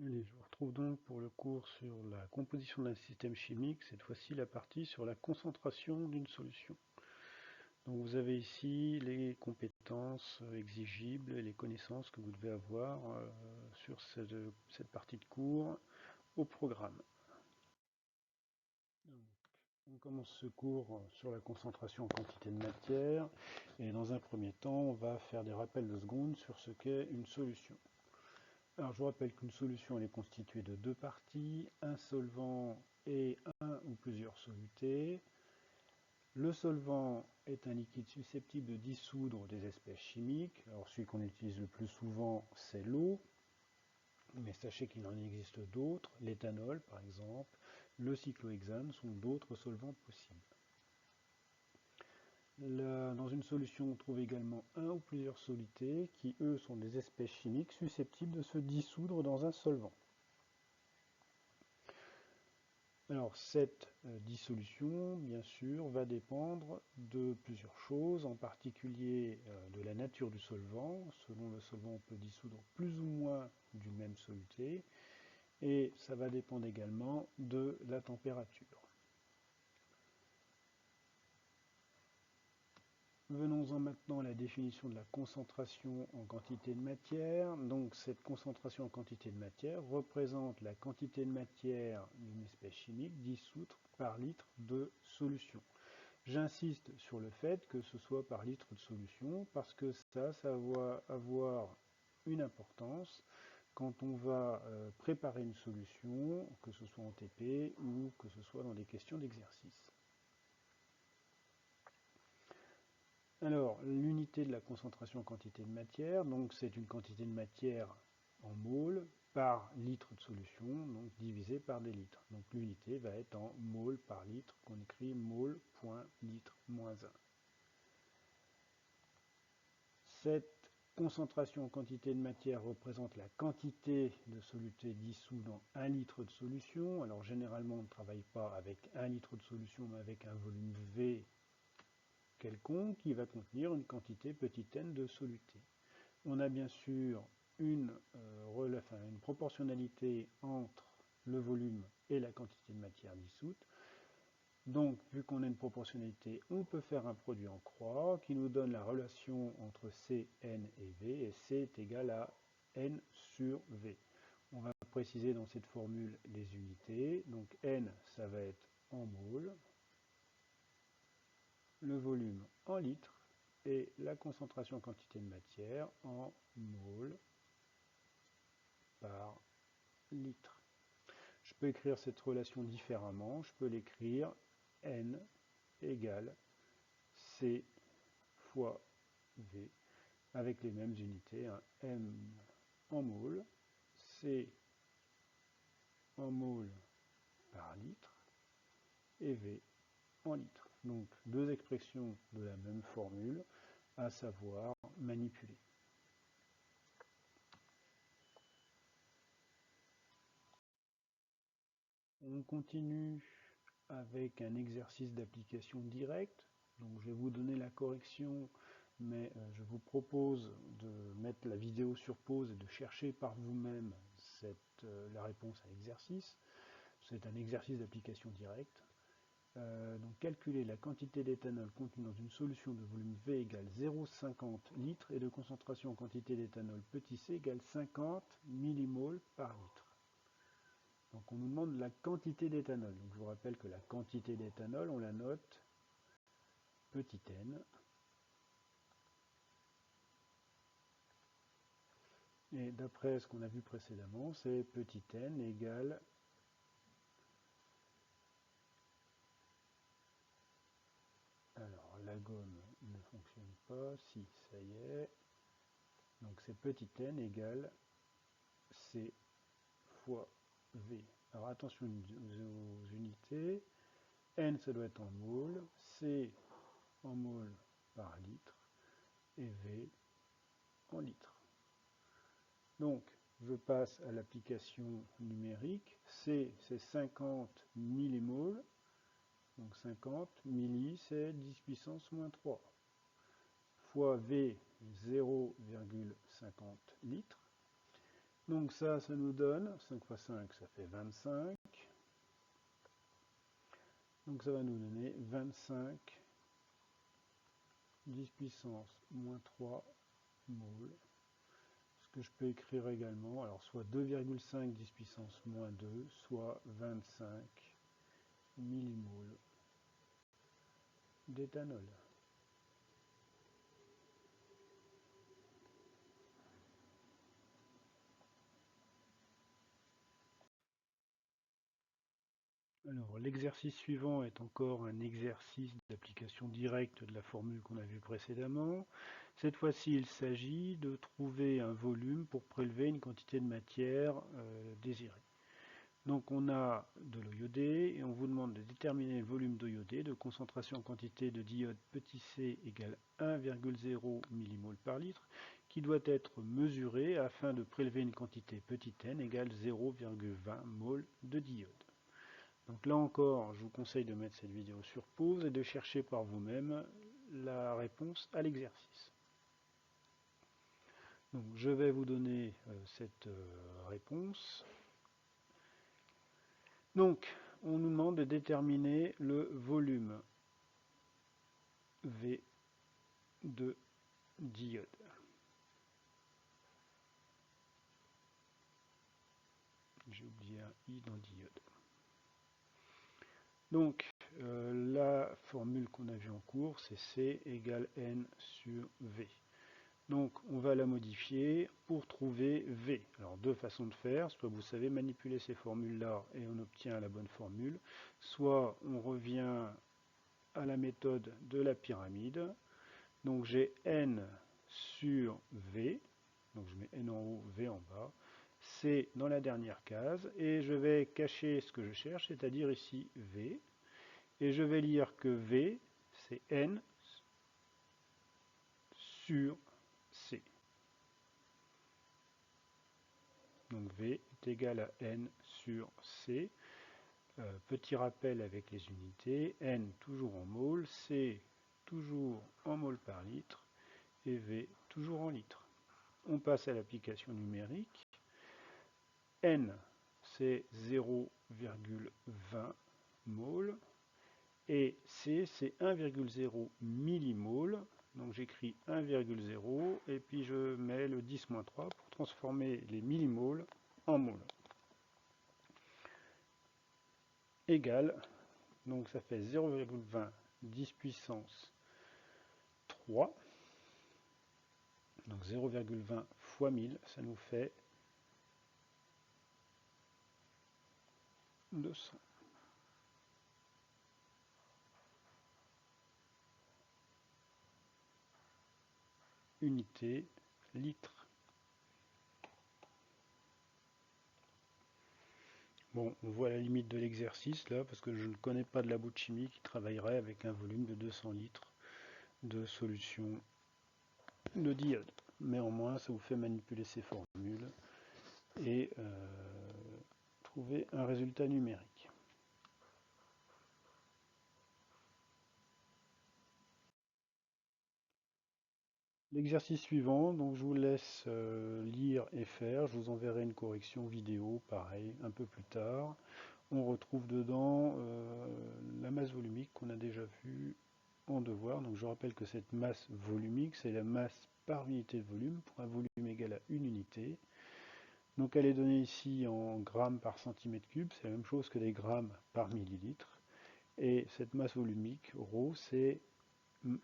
Allez, je vous retrouve donc pour le cours sur la composition d'un système chimique, cette fois-ci la partie sur la concentration d'une solution. Donc vous avez ici les compétences exigibles et les connaissances que vous devez avoir sur cette partie de cours au programme. Donc, on commence ce cours sur la concentration en quantité de matière et dans un premier temps on va faire des rappels de secondes sur ce qu'est une solution. Alors je vous rappelle qu'une solution elle est constituée de deux parties, un solvant et un ou plusieurs solutés. Le solvant est un liquide susceptible de dissoudre des espèces chimiques. Alors celui qu'on utilise le plus souvent c'est l'eau, mais sachez qu'il en existe d'autres, l'éthanol par exemple, le cyclohexane sont d'autres solvants possibles. Dans une solution, on trouve également un ou plusieurs solutés qui, eux, sont des espèces chimiques susceptibles de se dissoudre dans un solvant. Alors cette dissolution, bien sûr, va dépendre de plusieurs choses, en particulier de la nature du solvant. Selon le solvant, on peut dissoudre plus ou moins du même soluté, et ça va dépendre également de la température. Venons-en maintenant à la définition de la concentration en quantité de matière. Donc cette concentration en quantité de matière représente la quantité de matière d'une espèce chimique dissoute par litre de solution. J'insiste sur le fait que ce soit par litre de solution parce que ça va avoir une importance quand on va préparer une solution, que ce soit en TP ou que ce soit dans des questions d'exercice. Alors, l'unité de la concentration en quantité de matière, donc c'est une quantité de matière en mol par litre de solution, donc divisé par des litres. Donc l'unité va être en mol par litre, qu'on écrit mol.litre moins 1. Cette concentration en quantité de matière représente la quantité de soluté dissous dans 1 litre de solution. Alors généralement on ne travaille pas avec 1 litre de solution, mais avec un volume V quelconque qui va contenir une quantité petit n de soluté. On a bien sûr une proportionnalité entre le volume et la quantité de matière dissoute. Donc, vu qu'on a une proportionnalité, on peut faire un produit en croix qui nous donne la relation entre C, N et V, et C est égal à N sur V. On va préciser dans cette formule les unités. Donc N, ça va être en mol, le volume en litres et la concentration en quantité de matière en mol par litre. Je peux écrire cette relation différemment. Je peux l'écrire N égale C fois V avec les mêmes unités. M en mol, C en mol par litre et V en litres. Donc deux expressions de la même formule, à savoir manipuler. On continue avec un exercice d'application directe. Donc je vais vous donner la correction, mais je vous propose de mettre la vidéo sur pause et de chercher par vous-même la réponse à l'exercice. C'est un exercice d'application directe. Donc calculer la quantité d'éthanol contenue dans une solution de volume V égale 0,50 litres et de concentration en quantité d'éthanol petit c égale 50 millimoles par litre. Donc on nous demande la quantité d'éthanol. Donc je vous rappelle que la quantité d'éthanol, on la note petit n. Et d'après ce qu'on a vu précédemment, c'est petit n égale alors la gomme ne fonctionne pas, si ça y est. Donc c'est petit n égale C fois V. Alors attention aux unités. N ça doit être en mol, C en mol par litre et V en litres. Donc je passe à l'application numérique. C c'est 50 millimoles. Donc 50 milli c'est 10 puissance moins 3 fois V 0,50 litres. Donc ça nous donne 5 fois 5, ça fait 25. Donc ça va nous donner 25 10 puissance moins 3 mol. Ce que je peux écrire également, alors soit 2,5 10 puissance moins 2, soit 25 millimoles d'éthanol. Alors, l'exercice suivant est encore un exercice d'application directe de la formule qu'on a vue précédemment. Cette fois-ci, il s'agit de trouver un volume pour prélever une quantité de matière désirée. Donc on a de l'eau iodée et on vous demande de déterminer le volume d'eau iodée de concentration en quantité de diode petit c égale 1,0 mmol par litre qui doit être mesuré afin de prélever une quantité petit n égale 0,20 mol de diode. Donc là encore, je vous conseille de mettre cette vidéo sur pause et de chercher par vous-même la réponse à l'exercice. Donc je vais vous donner cette réponse. Donc, on nous demande de déterminer le volume V de diode. J'ai oublié un I dans diode. Donc, la formule qu'on a vue en cours, c'est C égale N sur V. Donc, on va la modifier pour trouver V. Alors, deux façons de faire. Soit vous savez manipuler ces formules-là et on obtient la bonne formule. Soit on revient à la méthode de la pyramide. Donc, j'ai N sur V. Donc, je mets N en haut, V en bas. C dans la dernière case. Et je vais cacher ce que je cherche, c'est-à-dire ici V. Et je vais lire que V, c'est N sur C. Donc V est égal à N sur C. Petit rappel avec les unités. N toujours en mol, C toujours en mol par litre et V toujours en litres. On passe à l'application numérique. N c'est 0,20 mol et C c'est 1,0 millimol. Donc j'écris 1,0 et puis je mets le 10-3 pour transformer les millimoles en mol. Égal, donc ça fait 0,20 10 puissance 3. Donc 0,20 fois 1000, ça nous fait 200. Unité, litre. Bon, on voit la limite de l'exercice là, parce que je ne connais pas de labo de chimie qui travaillerait avec un volume de 200 litres de solution de diode. Mais au moins, ça vous fait manipuler ces formules et trouver un résultat numérique. L'exercice suivant, donc je vous laisse lire et faire. Je vous enverrai une correction vidéo, pareil, un peu plus tard. On retrouve dedans la masse volumique qu'on a déjà vue en devoir. Donc je rappelle que cette masse volumique, c'est la masse par unité de volume pour un volume égal à une unité. Donc elle est donnée ici en grammes par centimètre cube, c'est la même chose que des grammes par millilitre. Et cette masse volumique, ρ, c'est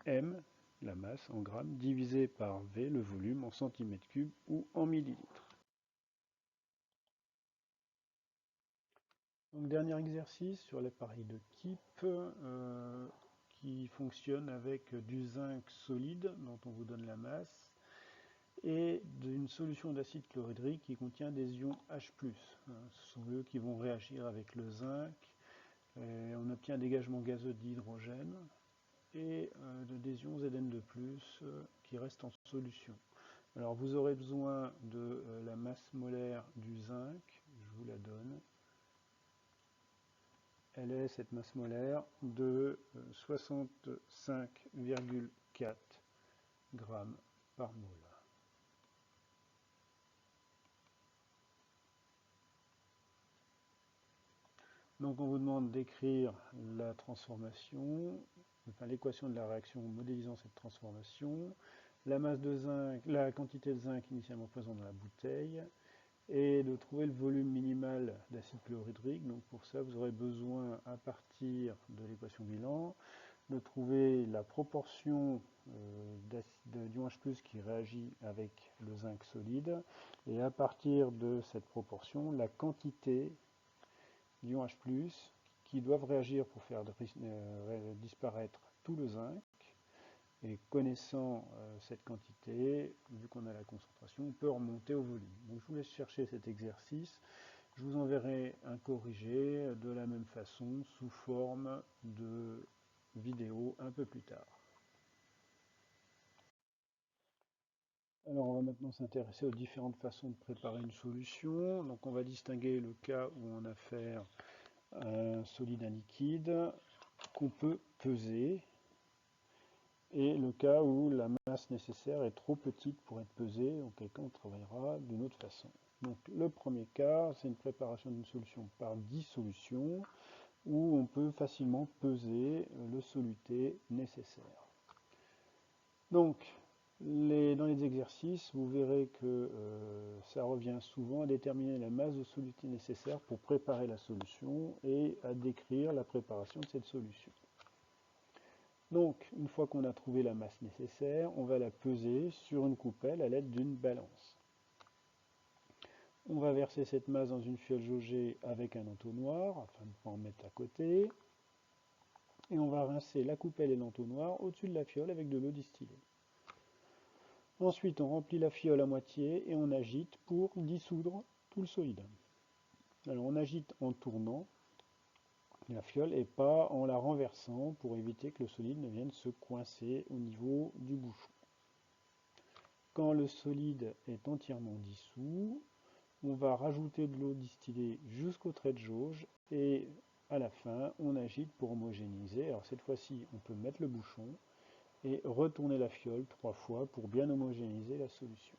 m, la masse en grammes, divisé par V, le volume, en centimètres cubes ou en millilitres. Donc dernier exercice sur l'appareil de Kipp qui fonctionne avec du zinc solide dont on vous donne la masse et d'une solution d'acide chlorhydrique qui contient des ions H+. Ce sont eux qui vont réagir avec le zinc. Et on obtient un dégagement gazeux d'hydrogène et des ions Zn2+, qui restent en solution. Alors vous aurez besoin de la masse molaire du zinc, je vous la donne. Elle est, cette masse molaire, de 65,4 grammes par mol. Donc on vous demande d'écrire la transformation, enfin l'équation de la réaction modélisant cette transformation, la masse de zinc, la quantité de zinc initialement présente dans la bouteille, et de trouver le volume minimal d'acide chlorhydrique. Donc pour ça, vous aurez besoin, à partir de l'équation bilan, de trouver la proportion d'ion H+ qui réagit avec le zinc solide, et à partir de cette proportion, la quantité d'ion H+, qui doivent réagir pour faire disparaître tout le zinc. Et connaissant cette quantité, vu qu'on a la concentration, on peut remonter au volume. Donc je vous laisse chercher cet exercice. Je vous enverrai un corrigé de la même façon, sous forme de vidéo un peu plus tard. Alors on va maintenant s'intéresser aux différentes façons de préparer une solution. Donc on va distinguer le cas où on a affaire à un solide, un liquide, qu'on peut peser, et le cas où la masse nécessaire est trop petite pour être pesée, auquel cas on travaillera d'une autre façon. Donc le premier cas, c'est une préparation d'une solution par dissolution, où on peut facilement peser le soluté nécessaire. Donc, dans les exercices, vous verrez que ça revient souvent à déterminer la masse de soluté nécessaire pour préparer la solution et à décrire la préparation de cette solution. Donc, une fois qu'on a trouvé la masse nécessaire, on va la peser sur une coupelle à l'aide d'une balance. On va verser cette masse dans une fiole jaugée avec un entonnoir, afin de ne pas en mettre à côté. Et on va rincer la coupelle et l'entonnoir au-dessus de la fiole avec de l'eau distillée. Ensuite, on remplit la fiole à moitié et on agite pour dissoudre tout le solide. Alors, on agite en tournant la fiole et pas en la renversant pour éviter que le solide ne vienne se coincer au niveau du bouchon. Quand le solide est entièrement dissous, on va rajouter de l'eau distillée jusqu'au trait de jauge et à la fin, on agite pour homogénéiser. Alors cette fois-ci, on peut mettre le bouchon et retourner la fiole 3 fois pour bien homogénéiser la solution.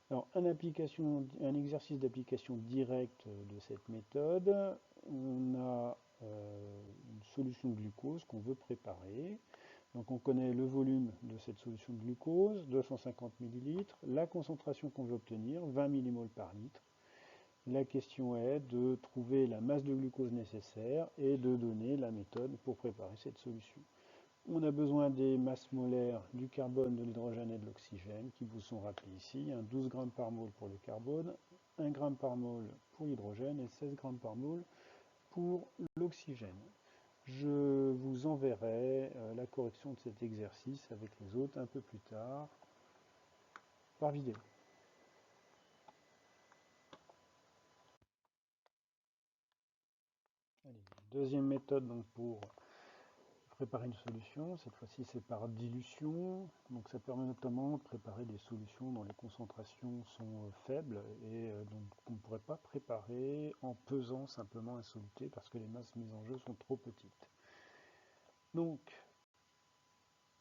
Alors, un exercice d'application directe de cette méthode, on a une solution de glucose qu'on veut préparer. Donc on connaît le volume de cette solution de glucose, 250 ml, la concentration qu'on veut obtenir, 20 mmol par litre. La question est de trouver la masse de glucose nécessaire et de donner la méthode pour préparer cette solution. On a besoin des masses molaires du carbone, de l'hydrogène et de l'oxygène qui vous sont rappelés ici. 12 g par mol pour le carbone, 1 g par mol pour l'hydrogène et 16 g par mol pour l'oxygène. Je vous enverrai la correction de cet exercice avec les autres un peu plus tard par vidéo. Allez, deuxième méthode donc pour préparer une solution, cette fois-ci c'est par dilution, donc ça permet notamment de préparer des solutions dont les concentrations sont faibles et donc on ne pourrait pas préparer en pesant simplement un soluté parce que les masses mises en jeu sont trop petites. Donc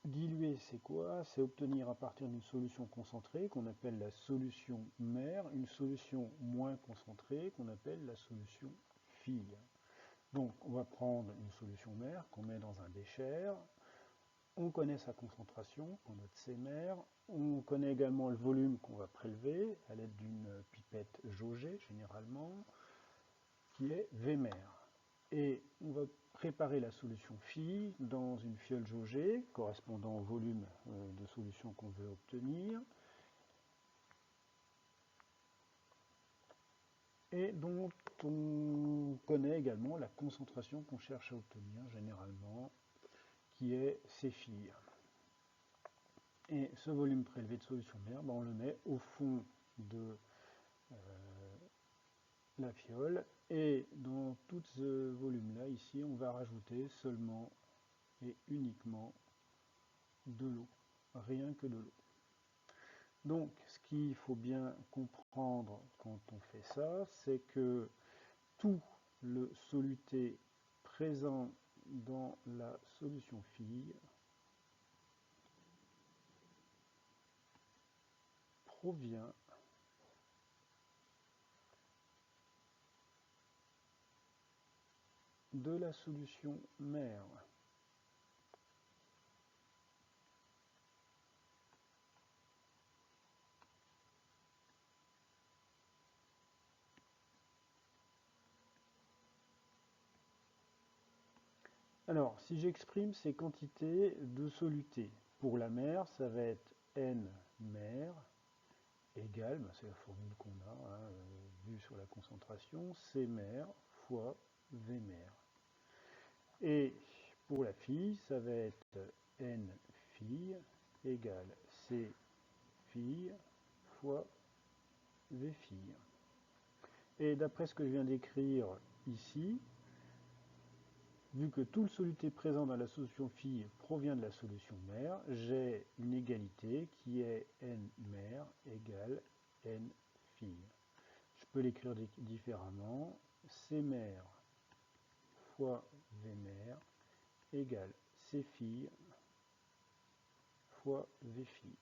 diluer c'est quoi? C'est obtenir à partir d'une solution concentrée qu'on appelle la solution mère, une solution moins concentrée qu'on appelle la solution fille. Donc on va prendre une solution mère qu'on met dans un bécher. On connaît sa concentration, on note C mère. On connaît également le volume qu'on va prélever à l'aide d'une pipette jaugée, généralement, qui est V mère. Et on va préparer la solution phi dans une fiole jaugée, correspondant au volume de solution qu'on veut obtenir, et dont on connaît également la concentration qu'on cherche à obtenir, généralement, qui est C phi. Et ce volume prélevé de solution mère, on le met au fond de la fiole, et dans tout ce volume là ici on va rajouter seulement et uniquement de l'eau, rien que de l'eau. Donc ce qu'il faut bien comprendre quand on fait ça, c'est que tout le soluté présent dans la solution fille provient . de la solution mère. Alors, si j'exprime ces quantités de soluté, pour la mer, ça va être N mer égale, c'est la formule qu'on a, vue sur la concentration, C mer fois V mer. Et pour la fille, ça va être N fille égale C fille fois V fille. Et d'après ce que je viens d'écrire ici, vu que tout le soluté présent dans la solution fille provient de la solution mère, j'ai une égalité qui est N mère égale N fille. Je peux l'écrire différemment. C mère fois V mère égale C fille fois V fille.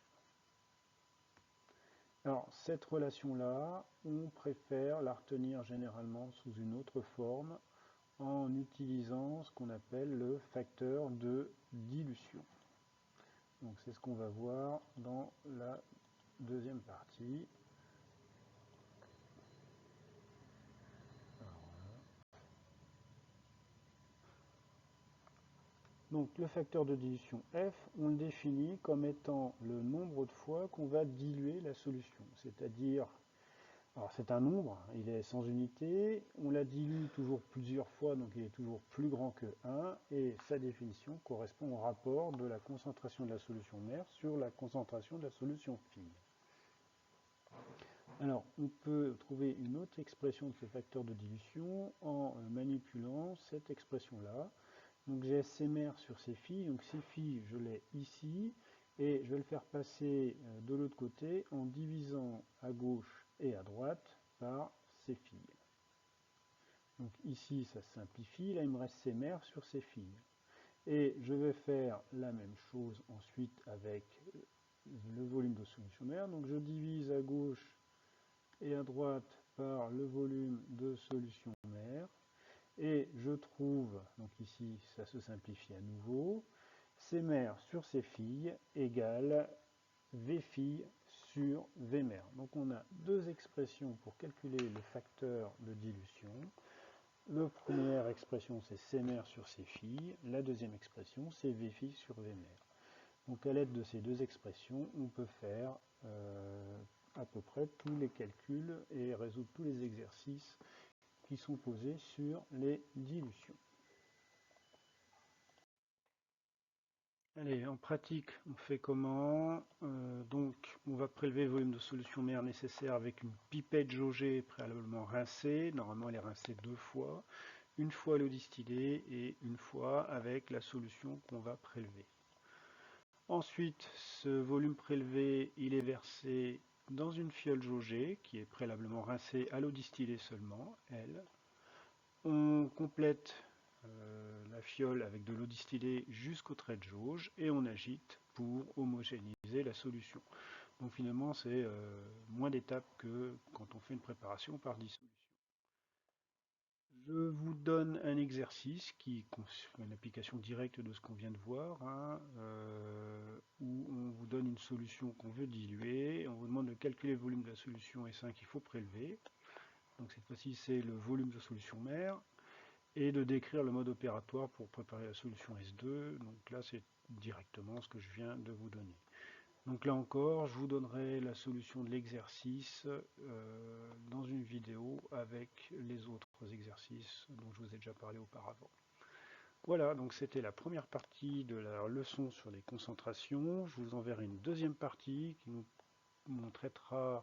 Alors, cette relation-là, on préfère la retenir généralement sous une autre forme en utilisant ce qu'on appelle le facteur de dilution. Donc c'est ce qu'on va voir dans la deuxième partie. Donc le facteur de dilution F, on le définit comme étant le nombre de fois qu'on va diluer la solution. C'est-à-dire, alors c'est un nombre, il est sans unité, on la dilue toujours plusieurs fois, donc il est toujours plus grand que 1, et sa définition correspond au rapport de la concentration de la solution mère sur la concentration de la solution fille. Alors, on peut trouver une autre expression de ce facteur de dilution en manipulant cette expression-là. Donc j'ai C mère sur C filles, donc C filles je l'ai ici, et je vais le faire passer de l'autre côté en divisant à gauche et à droite par C filles. Donc ici ça se simplifie, là il me reste C mère sur C filles. Et je vais faire la même chose ensuite avec le volume de solution mère, donc je divise à gauche et à droite par le volume de solution mère. Et je trouve, donc ici ça se simplifie à nouveau, C mère sur C filles égale V filles sur V mère. Donc on a deux expressions pour calculer le facteur de dilution. La première expression c'est C mère sur C filles, la deuxième expression c'est V filles sur V mère. Donc à l'aide de ces deux expressions, on peut faire à peu près tous les calculs et résoudre tous les exercices qui sont posés sur les dilutions. Allez, en pratique, on fait comment? Donc, on va prélever le volume de solution mère nécessaire avec une pipette jaugée préalablement rincée. Normalement, elle est rincée 2 fois. Une fois l'eau distillée et une fois avec la solution qu'on va prélever. Ensuite, ce volume prélevé, il est versé dans une fiole jaugée qui est préalablement rincée à l'eau distillée seulement, elle. On complète la fiole avec de l'eau distillée jusqu'au trait de jauge et on agite pour homogénéiser la solution. Donc finalement c'est moins d'étapes que quand on fait une préparation par dissolution. Je vous donne un exercice qui est une application directe de ce qu'on vient de voir, où on vous donne une solution qu'on veut diluer, on vous demande de calculer le volume de la solution S1 qu'il faut prélever. Donc cette fois-ci c'est le volume de solution mère, et de décrire le mode opératoire pour préparer la solution S2. Donc là c'est directement ce que je viens de vous donner. Donc là encore, je vous donnerai la solution de l'exercice dans une vidéo avec les autres exercices dont je vous ai déjà parlé auparavant. Voilà, donc c'était la première partie de la leçon sur les concentrations. Je vous enverrai une deuxième partie qui nous traitera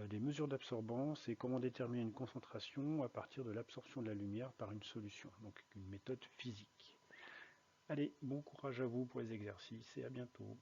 des mesures d'absorbance et comment déterminer une concentration à partir de l'absorption de la lumière par une solution, donc une méthode physique. Allez, bon courage à vous pour les exercices et à bientôt.